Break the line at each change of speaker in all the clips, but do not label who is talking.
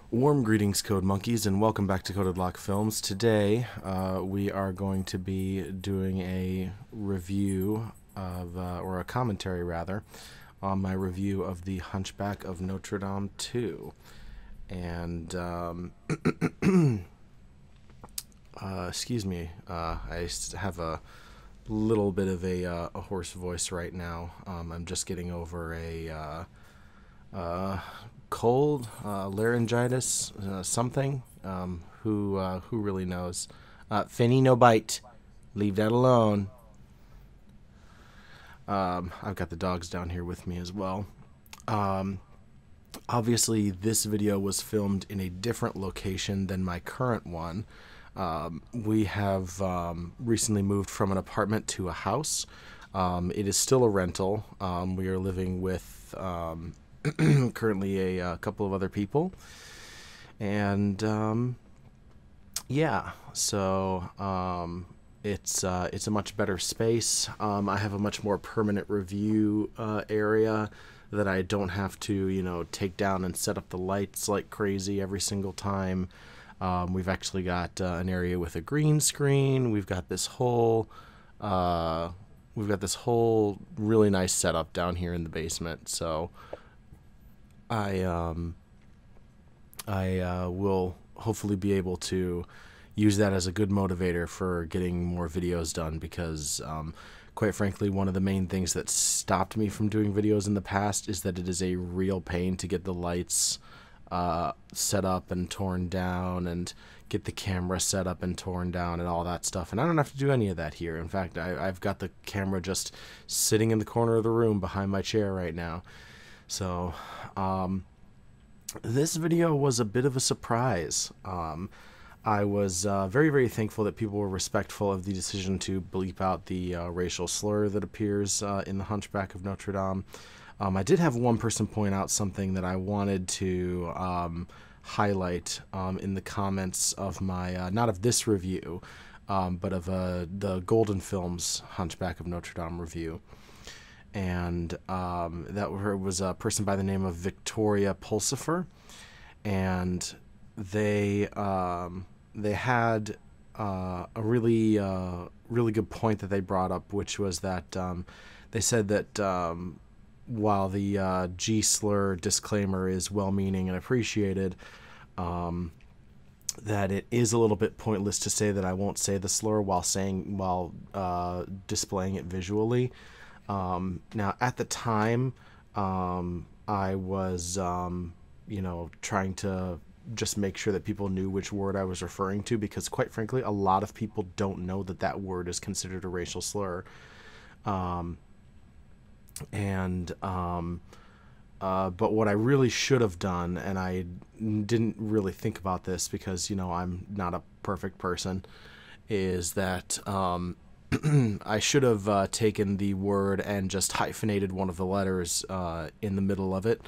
Warm greetings, Code Monkeys, and welcome back to CodedLockFilms. Today, we are going to be doing a review of, or a commentary rather, on my review of the Hunchback of Notre Dame 2. And, excuse me, I have a little bit of a hoarse voice right now. I'm just getting over a cold, laryngitis, something. Who really knows? Finny, no bite. Leave that alone. I've got the dogs down here with me as well. Obviously, this video was filmed in a different location than my current one. We have recently moved from an apartment to a house. It is still a rental. We are living with currently a couple of other people, and yeah, so it's a much better space. I have a much more permanent review area that I don't have to, take down and set up the lights like crazy every single time. We've actually got an area with a green screen. We've got this whole really nice setup down here in the basement. So I will hopefully be able to use that as a good motivator for getting more videos done, because quite frankly, one of the main things that stopped me from doing videos in the past is that it is a real pain to get the lights set up and torn down, and get the camera set up and torn down and all that stuff. And I don't have to do any of that here. In fact, I've got the camera just sitting in the corner of the room behind my chair right now. So this video was a bit of a surprise. I was very, very thankful that people were respectful of the decision to bleep out the racial slur that appears in the Hunchback of Notre Dame. I did have one person point out something that I wanted to highlight in the comments of my, not of this review, but of the Golden Films Hunchback of Notre Dame review. And that was a person by the name of Victoria Pulsifer, and they had a really good point that they brought up, which was that they said that while the G slur disclaimer is well-meaning and appreciated, that it is a little bit pointless to say that I won't say the slur while displaying it visually. Now, at the time, I was, trying to just make sure that people knew which word I was referring to, because quite frankly, a lot of people don't know that that word is considered a racial slur. But what I really should have done, and I didn't really think about this because, I'm not a perfect person, is that, I should have taken the word and just hyphenated one of the letters in the middle of it,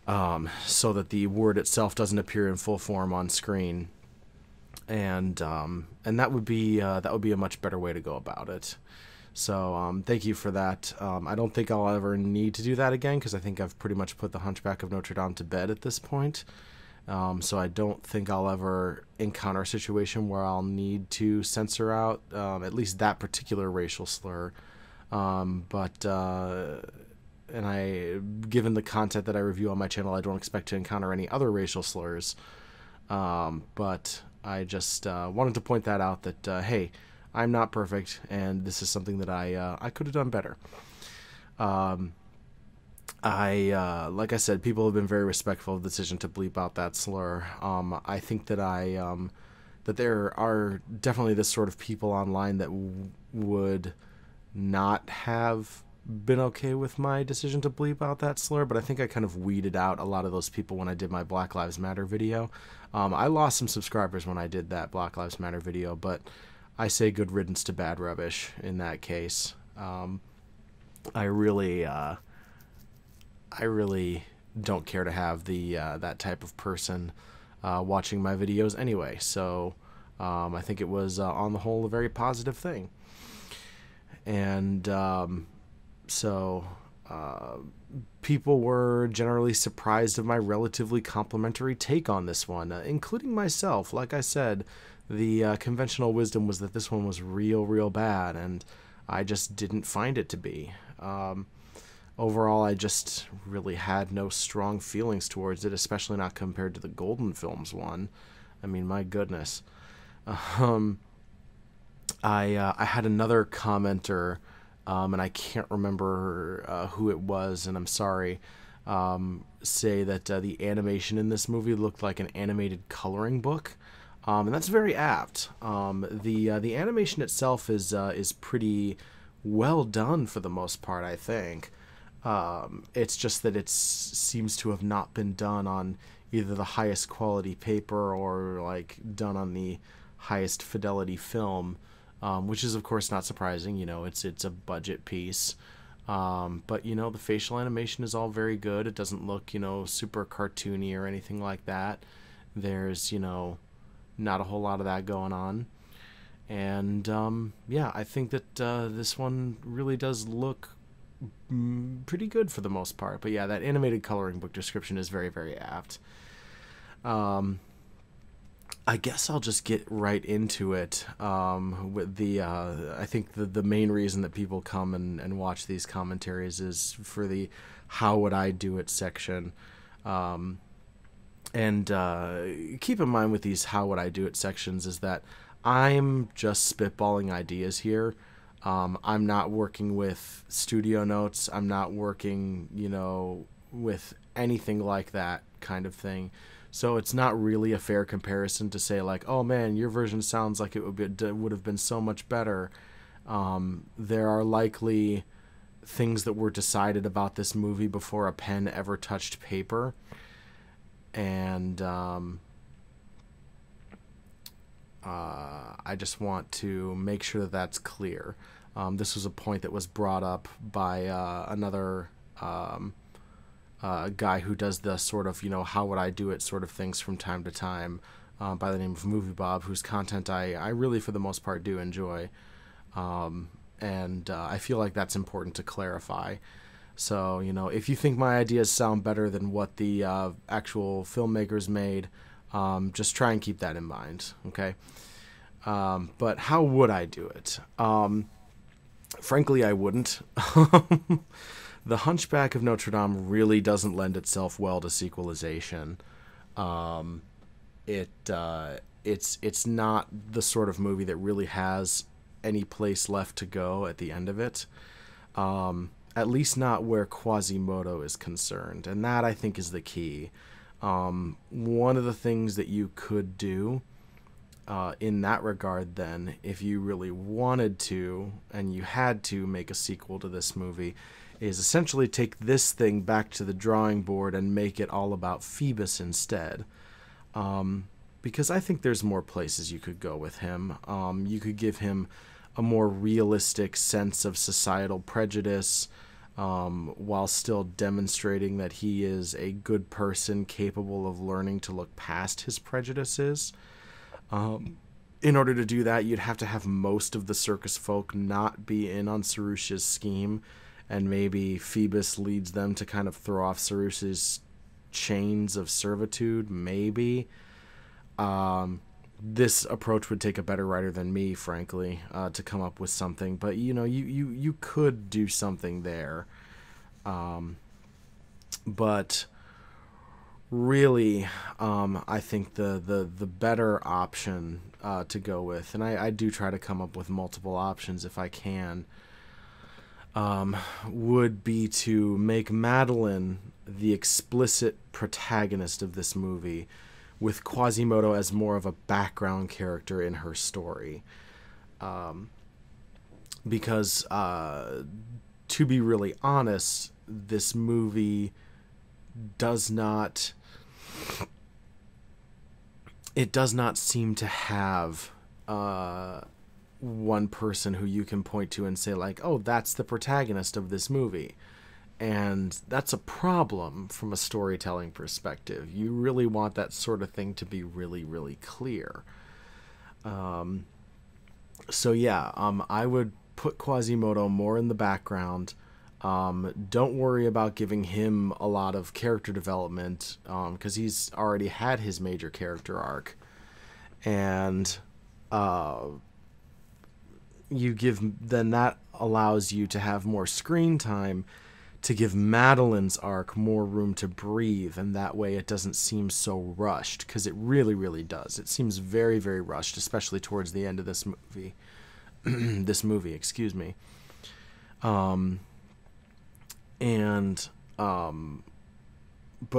so that the word itself doesn't appear in full form on screen, and that would be a much better way to go about it. So thank you for that. I don't think I'll ever need to do that again, because I think I've pretty much put the Hunchback of Notre Dame to bed at this point. So I don't think I'll ever encounter a situation where I'll need to censor out at least that particular racial slur. Given the content that I review on my channel, I don't expect to encounter any other racial slurs. But I just wanted to point that out, that hey, I'm not perfect, and this is something that I could have done better. Like I said, people have been very respectful of the decision to bleep out that slur. I think that that there are definitely this sort of people online that would not have been okay with my decision to bleep out that slur, but I think I kind of weeded out a lot of those people when I did my Black Lives Matter video. I lost some subscribers when I did that Black Lives Matter video, but I say good riddance to bad rubbish in that case. I really don't care to have the that type of person watching my videos anyway, so I think it was on the whole a very positive thing. And so people were generally surprised of my relatively complimentary take on this one, including myself. Like I said, the conventional wisdom was that this one was real bad, and I just didn't find it to be. Overall, I just really had no strong feelings towards it, especially not compared to the Golden Films one. I mean, my goodness. I had another commenter, and I can't remember who it was, and I'm sorry, say that the animation in this movie looked like an animated coloring book, and that's very apt. The animation itself is pretty well done for the most part, I think. It's just that it seems to have not been done on either the highest quality paper or like done on the highest fidelity film, which is of course not surprising. You know, it's a budget piece. But you know, the facial animation is all very good. It doesn't look, you know, super cartoony or anything like that. There's, you know, not a whole lot of that going on. And yeah, I think that this one really does look pretty good for the most part. But yeah, that animated coloring book description is very apt. I guess I'll just get right into it. With the I think the main reason that people come and watch these commentaries is for the how would I do it section. And keep in mind with these how would I do it sections is that I'm just spitballing ideas here. I'm not working with studio notes. I'm not working, you know, with anything like that kind of thing. So it's not really a fair comparison to say like, oh man, your version sounds like it would have been so much better. There are likely things that were decided about this movie before a pen ever touched paper. And I just want to make sure that that's clear. This was a point that was brought up by another guy who does the sort of, you know, how would I do it sort of things from time to time, by the name of Movie Bob, whose content I really for the most part do enjoy. And I feel like that's important to clarify. So, you know, if you think my ideas sound better than what the actual filmmakers made, just try and keep that in mind, okay? But how would I do it? Frankly, I wouldn't. The Hunchback of Notre Dame really doesn't lend itself well to sequelization. It's not the sort of movie that really has any place left to go at the end of it. At least not where Quasimodo is concerned, and that I think is the key. One of the things that you could do in that regard then, if you really wanted to and you had to make a sequel to this movie, is essentially take this thing back to the drawing board and make it all about Phoebus instead. Because I think there's more places you could go with him. You could give him a more realistic sense of societal prejudice, while still demonstrating that he is a good person capable of learning to look past his prejudices. In order to do that, you'd have to have most of the circus folk not be in on Sarusha's scheme, and maybe Phoebus leads them to kind of throw off Sarusha's chains of servitude, maybe. This approach would take a better writer than me, frankly, to come up with something. But, you know, you could do something there. But really, I think the better option to go with, and I do try to come up with multiple options if I can, would be to make Madeline the explicit protagonist of this movie, with Quasimodo as more of a background character in her story. Because, to be really honest, this movie does not seem to have one person who you can point to and say like, oh, that's the protagonist of this movie. And that's a problem from a storytelling perspective. You really want that sort of thing to be really clear. So yeah, I would put Quasimodo more in the background, Don't worry about giving him a lot of character development, because he's already had his major character arc. And then that allows you to have more screen time to give Madeline's arc more room to breathe, and that way it doesn't seem so rushed, because it really, really does. It seems very, very rushed, especially towards the end of this movie. Excuse me. But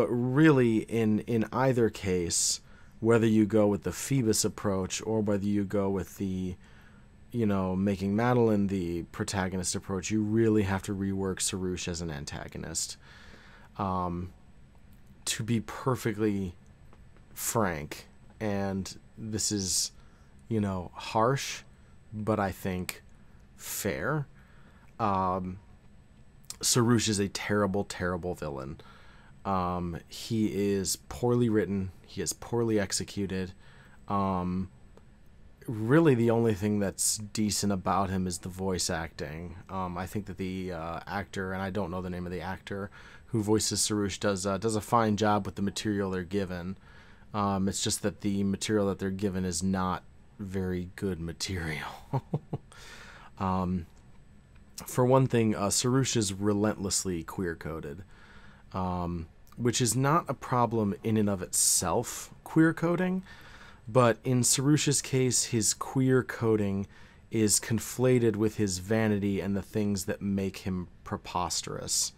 really, in either case, whether you go with the Phoebus approach or whether you go with the, making Madeline the protagonist approach, you really have to rework Sarouche as an antagonist. To be perfectly frank, and this is, harsh, but I think fair, Sarouche is a terrible, terrible villain. He is poorly written. He is poorly executed. Really, the only thing that's decent about him is the voice acting. I think that the actor, and I don't know the name of the actor who voices Sarouche, does a fine job with the material they're given. It's just that the material that they're given is not very good material. For one thing, Sarouche is relentlessly queer-coded, which is not a problem in and of itself, queer coding, but in Sarouche's case, his queer coding is conflated with his vanity and the things that make him preposterous.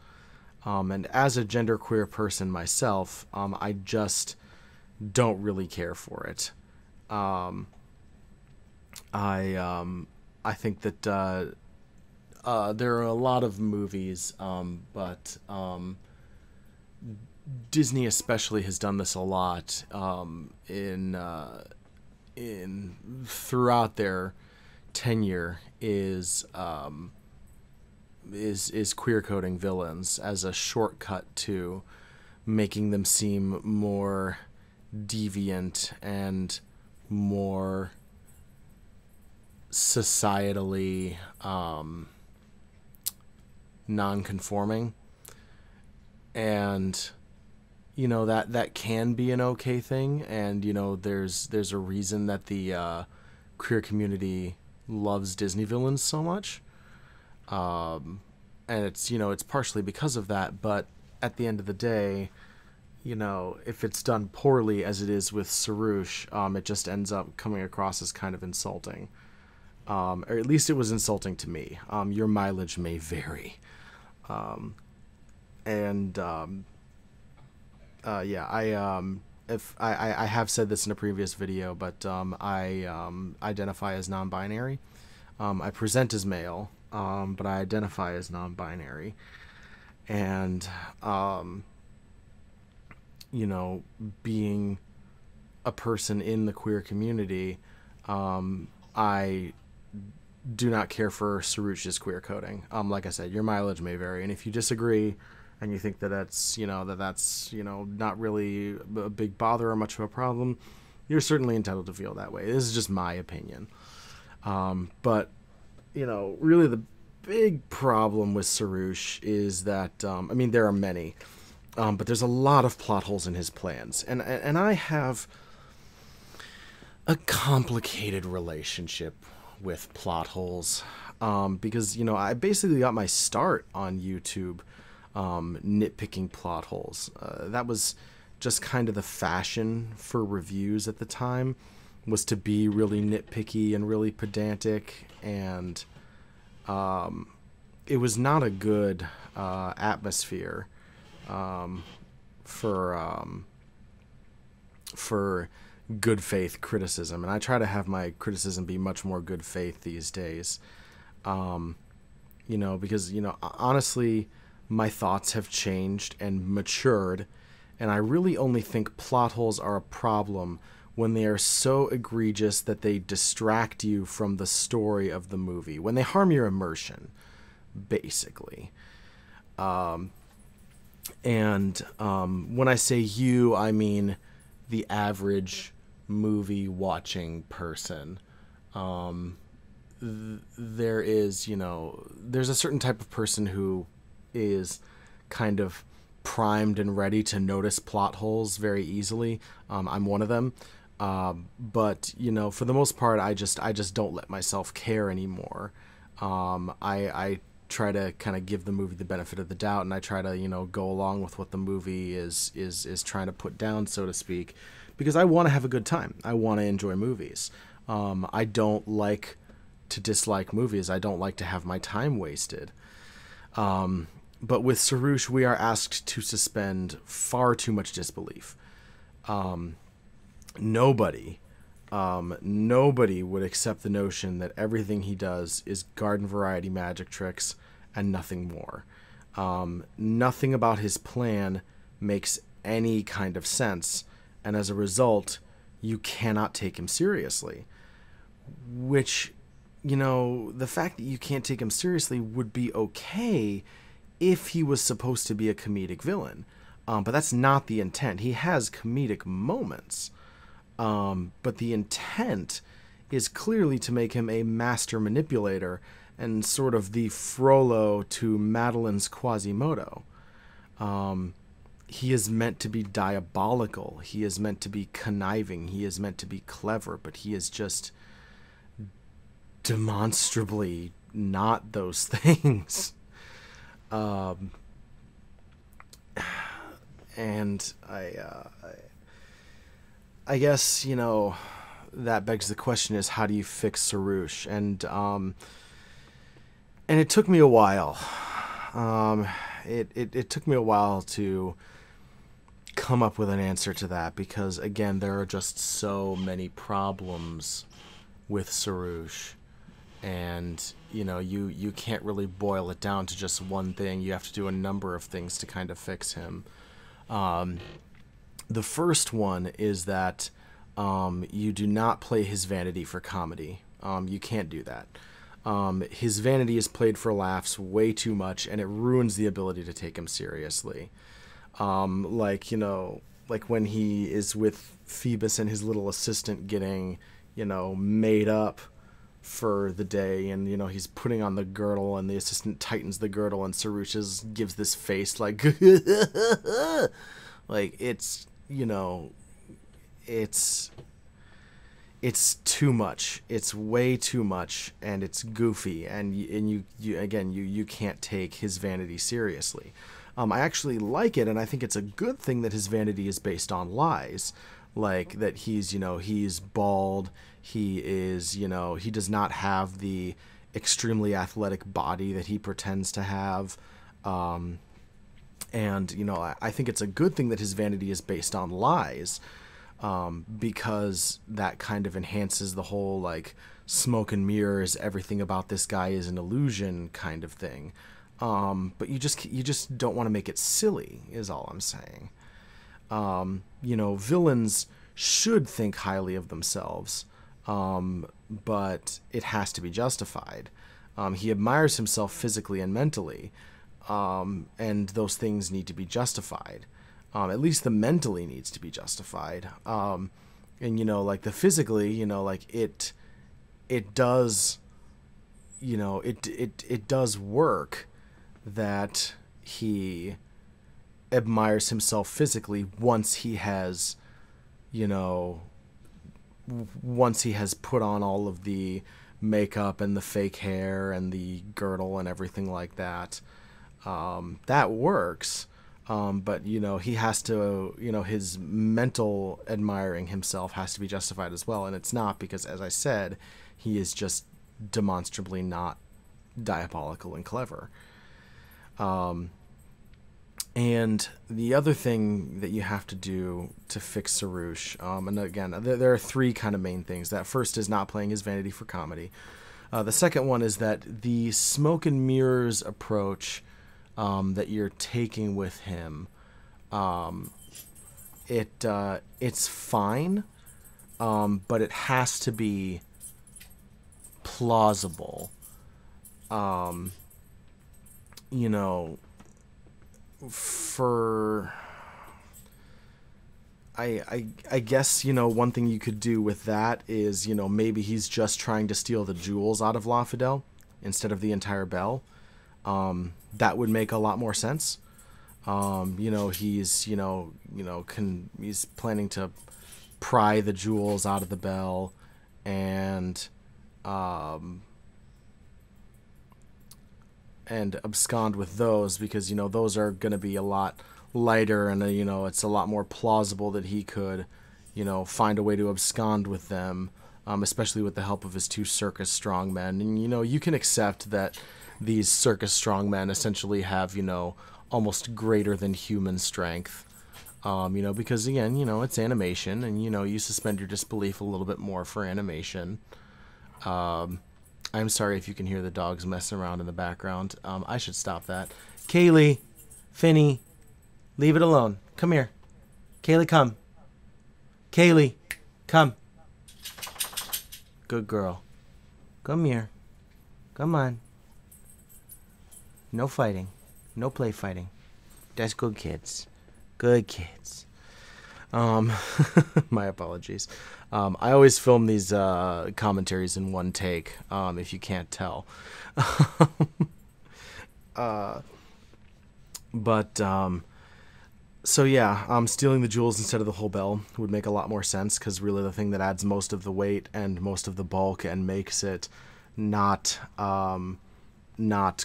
And as a genderqueer person myself, I just don't really care for it. I think that there are a lot of movies, but Disney especially has done this a lot throughout their tenure is queer coding villains as a shortcut to making them seem more deviant and more societally non-conforming. And that can be an okay thing, and there's a reason that the queer community loves Disney villains so much, and it's partially because of that. But at the end of the day, if it's done poorly, as it is with Sarouche, it just ends up coming across as kind of insulting, or at least it was insulting to me. Your mileage may vary. I have said this in a previous video, but I identify as non-binary. I present as male, but I identify as non-binary, and being a person in the queer community, I do not care for Sarouche's queer coding. Like I said, your mileage may vary, and if you disagree and you think that that's not really a big bother or much of a problem, you're certainly entitled to feel that way. This is just my opinion. But really the big problem with Sarouche is that there are many, but there's a lot of plot holes in his plans, and I have a complicated relationship with plot holes, because I basically got my start on YouTube nitpicking plot holes. That was just kind of the fashion for reviews at the time, was to be really nitpicky and really pedantic, and it was not a good atmosphere for good faith criticism, and I try to have my criticism be much more good faith these days, because honestly, my thoughts have changed and matured, and I really only think plot holes are a problem when they are so egregious that they distract you from the story of the movie, when they harm your immersion, basically. When I say you, I mean the average movie watching person. There's a certain type of person who is kind of primed and ready to notice plot holes very easily. I'm one of them. But, you know, for the most part, I just don't let myself care anymore. I try to kind of give the movie the benefit of the doubt, and I try to, you know, go along with what the movie is trying to put down, so to speak, because I want to have a good time. I want to enjoy movies. I don't like to dislike movies. I don't like to have my time wasted. But with Sarouche, we are asked to suspend far too much disbelief. Nobody would accept the notion that everything he does is garden variety magic tricks and nothing more. Nothing about his plan makes any kind of sense, and as a result, you cannot take him seriously. Which, you know, the fact that you can't take him seriously would be okay if he was supposed to be a comedic villain. But that's not the intent. He has comedic moments. But the intent is clearly to make him a master manipulator and sort of the Frollo to Madeline's Quasimodo. He is meant to be diabolical. He is meant to be conniving. He is meant to be clever, but he is just demonstrably not those things. And I guess, you know, that begs the question is, how do you fix Sarouche? And it took me a while. It took me a while to come up with an answer to that, because again, there are just so many problems with Sarouche, and you know, you can't really boil it down to just one thing. You have to do a number of things to kind of fix him. The first one is that you do not play his vanity for comedy. You can't do that. His vanity is played for laughs way too much, and it ruins the ability to take him seriously. Like, you know, like when he is with Phoebus and his little assistant getting, you know, made up for the day, and, you know, he's putting on the girdle, and the assistant tightens the girdle, and Sarouche gives this face like, like, it's, you know, it's too much. It's way too much, and it's goofy, and you can't take his vanity seriously. I actually like it, and I think it's a good thing that his vanity is based on lies, like that he's, you know, he's bald, he is, you know, he does not have the extremely athletic body that he pretends to have, and, you know, I think it's a good thing that his vanity is based on lies, because that kind of enhances the whole, like, smoke and mirrors, everything about this guy is an illusion kind of thing. But you just don't want to make it silly, is all I'm saying. You know, villains should think highly of themselves, but it has to be justified. He admires himself physically and mentally, and those things need to be justified. At least the mentally needs to be justified. And, you know, like the physically, you know, like it does, you know, it does work that he admires himself physically once he has, you know, once he has put on all of the makeup and the fake hair and the girdle and everything like that. That works. But, you know, he has to, you know, his mental admiring himself has to be justified as well. And it's not, because, as I said, he is just demonstrably not diabolical and clever. And the other thing that you have to do to fix Sarouche, and again, there are three kind of main things. That first is not playing his vanity for comedy. The second one is that the smoke and mirrors approach that you're taking with him, it's fine, but it has to be plausible. You know, for I guess, you know, one thing you could do with that is, you know, maybe he's just trying to steal the jewels out of La Fidèle instead of the entire bell. that would make a lot more sense. You know, he's he's planning to pry the jewels out of the bell, and abscond with those, because those are going to be a lot lighter, and it's a lot more plausible that he could find a way to abscond with them, especially with the help of his 2 circus strongmen. And you can accept that these circus strongmen essentially have almost greater than human strength, because again it's animation, and you suspend your disbelief a little bit more for animation. I'm sorry if you can hear the dogs messing around in the background. I should stop that. Kaylee, Finny, leave it alone. Come here. Kaylee, come. Kaylee, come. Good girl. Come here. Come on. No fighting. No play fighting. That's good kids. Good kids. My apologies. I always film these commentaries in one take, if you can't tell. So yeah, stealing the jewels instead of the whole bell would make a lot more sense, because really the thing that adds most of the weight and most of the bulk and makes it not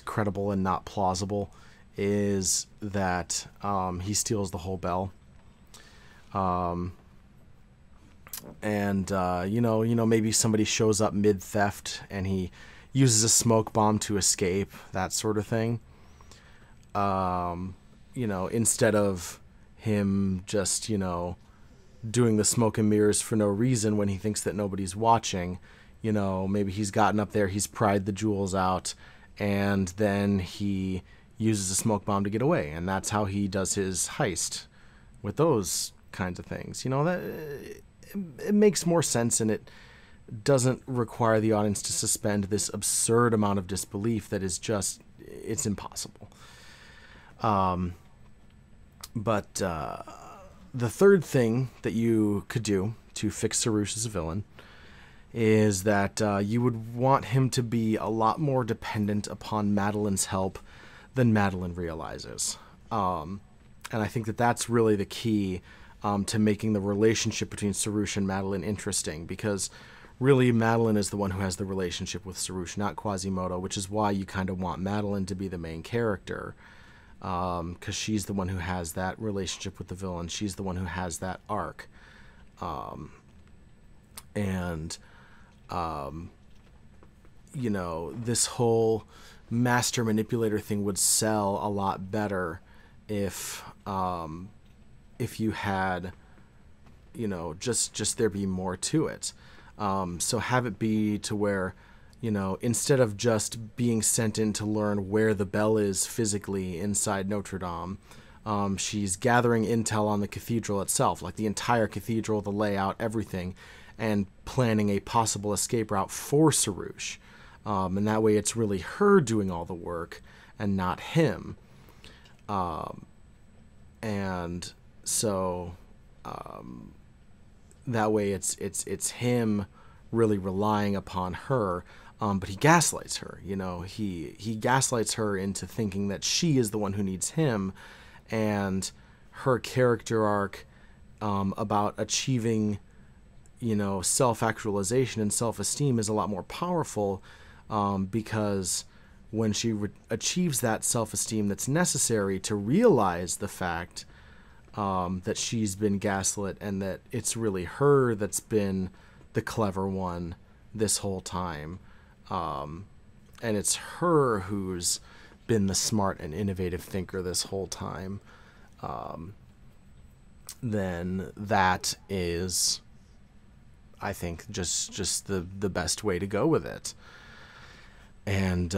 credible and not plausible is that he steals the whole bell. Maybe somebody shows up mid-theft and he uses a smoke bomb to escape, that sort of thing. Instead of him just, doing the smoke and mirrors for no reason when he thinks that nobody's watching. Maybe he's gotten up there, he's pried the jewels out, and then he uses a smoke bomb to get away, and that's how he does his heist with those kinds of things. That it makes more sense, and it doesn't require the audience to suspend this absurd amount of disbelief that is just, it's impossible. The third thing that you could do to fix Sarouche as a villain is that you would want him to be a lot more dependent upon Madeline's help than Madeline realizes. And I think that that's really the key to making the relationship between Sarouche and Madeline interesting, because really Madeline is the one who has the relationship with Sarouche, not Quasimodo, which is why you kind of want Madeline to be the main character, because she's the one who has that relationship with the villain. She's the one who has that arc. This whole master manipulator thing would sell a lot better if you had, just there be more to it. So have it be to where, instead of just being sent in to learn where the bell is physically inside Notre Dame, she's gathering intel on the cathedral itself, like the entire cathedral, the layout, everything, and planning a possible escape route for Sarouche. And that way it's really her doing all the work and not him. And so that way it's him really relying upon her, but he gaslights her. He gaslights her into thinking that she is the one who needs him, and her character arc about achieving self-actualization and self-esteem is a lot more powerful, because when she achieves that self-esteem that's necessary to realize the fact that she's been gaslit and that it's really her that's been the clever one this whole time, and it's her who's been the smart and innovative thinker this whole time, then that is, I think, just the best way to go with it. And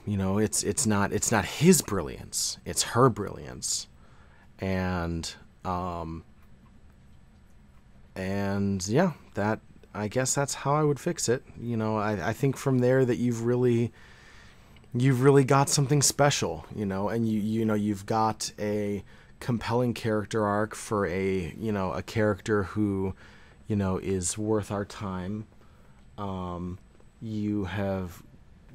it's not his brilliance, it's her brilliance. And yeah, that, I guess that's how I would fix it. I think from there that you've really got something special, and you've got a compelling character arc for a character who, is worth our time. You have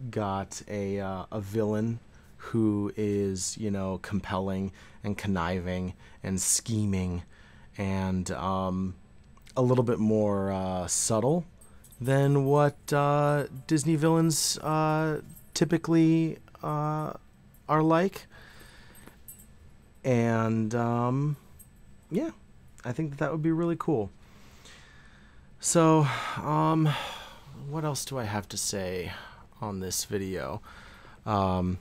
got a villain who is, you know, compelling and conniving and scheming and a little bit more subtle than what Disney villains typically are like. And yeah, I think that would be really cool. So, what else do I have to say on this video? I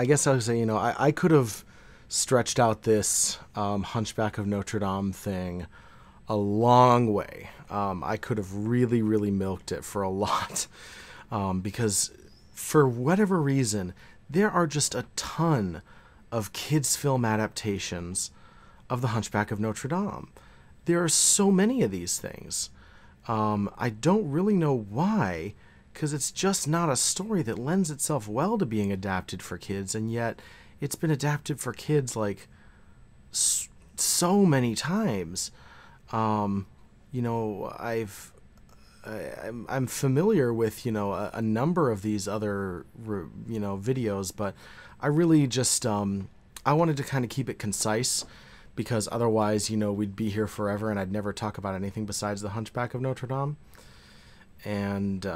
guess I would say, you know, I could have stretched out this Hunchback of Notre Dame thing a long way. I could have really, really milked it for a lot because for whatever reason, there are just a ton of kids' film adaptations of the Hunchback of Notre Dame. There are so many of these things. I don't really know why, because it's just not a story that lends itself well to being adapted for kids, and yet it's been adapted for kids like so many times. You know, I'm familiar with, you know, a number of these other, you know, videos, but I really just, I wanted to kind of keep it concise because otherwise, you know, we'd be here forever and I'd never talk about anything besides the Hunchback of Notre Dame. And,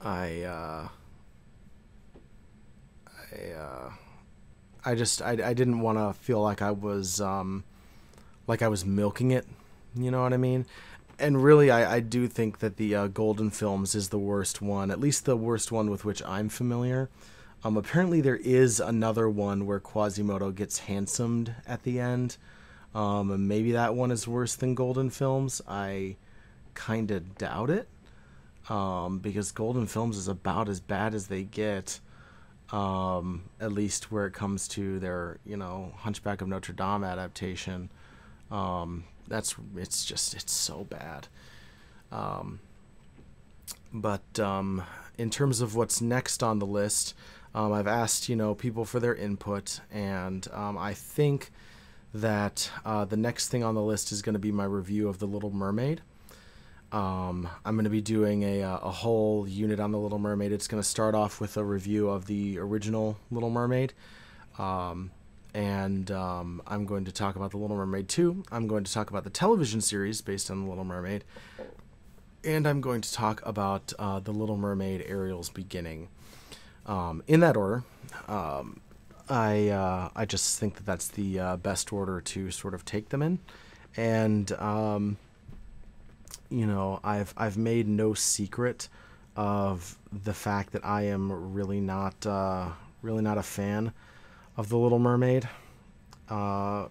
I didn't want to feel like I was milking it, you know what I mean? And really, I do think that the Golden Films is the worst one, at least the worst one with which I'm familiar. Apparently there is another one where Quasimodo gets handsomed at the end. And maybe that one is worse than Golden Films. I kind of doubt it. Because Golden Films is about as bad as they get. At least where it comes to their, you know, Hunchback of Notre Dame adaptation. It's so bad. But in terms of what's next on the list, I've asked, you know, people for their input, and I think that the next thing on the list is going to be my review of The Little Mermaid. I'm going to be doing a whole unit on The Little Mermaid. It's going to start off with a review of the original Little Mermaid. I'm going to talk about The Little Mermaid 2. I'm going to talk about the television series based on The Little Mermaid. And I'm going to talk about The Little Mermaid Ariel's Beginning. In that order. I just think that that's the best order to sort of take them in. And, you know, I've made no secret of the fact that I am really not a fan of The Little Mermaid at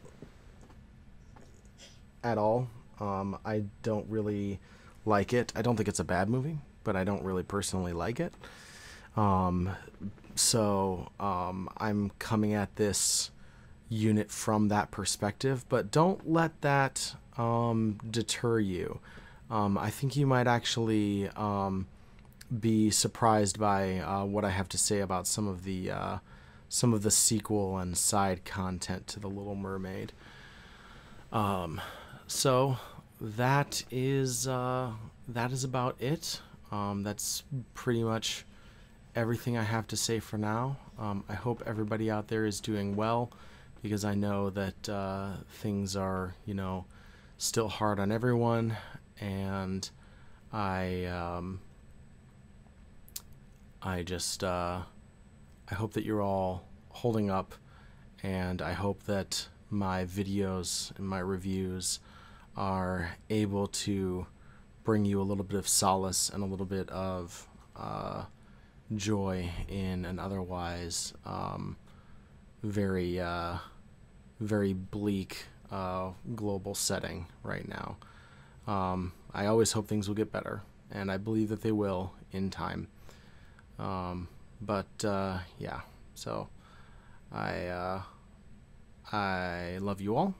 all. I don't really like it. I don't think it's a bad movie, but I don't really personally like it. So I'm coming at this unit from that perspective, but don't let that deter you. I think you might actually be surprised by what I have to say about some of the sequel and side content to The Little Mermaid. So that is about it. That's pretty much everything I have to say for now. I hope everybody out there is doing well, because I know that things are, you know, still hard on everyone, and I hope that you're all holding up, and I hope that my videos and my reviews are able to bring you a little bit of solace and a little bit of joy in an otherwise very bleak global setting right now. I always hope things will get better, and I believe that they will in time. Yeah, so I love you all,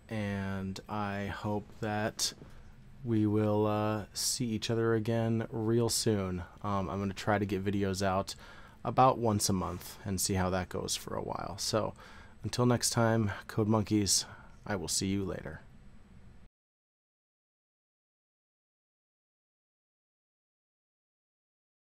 and I hope that we will see each other again real soon. I'm going to try to get videos out about once a month and see how that goes for a while. So until next time, Code Monkeys, I will see you later.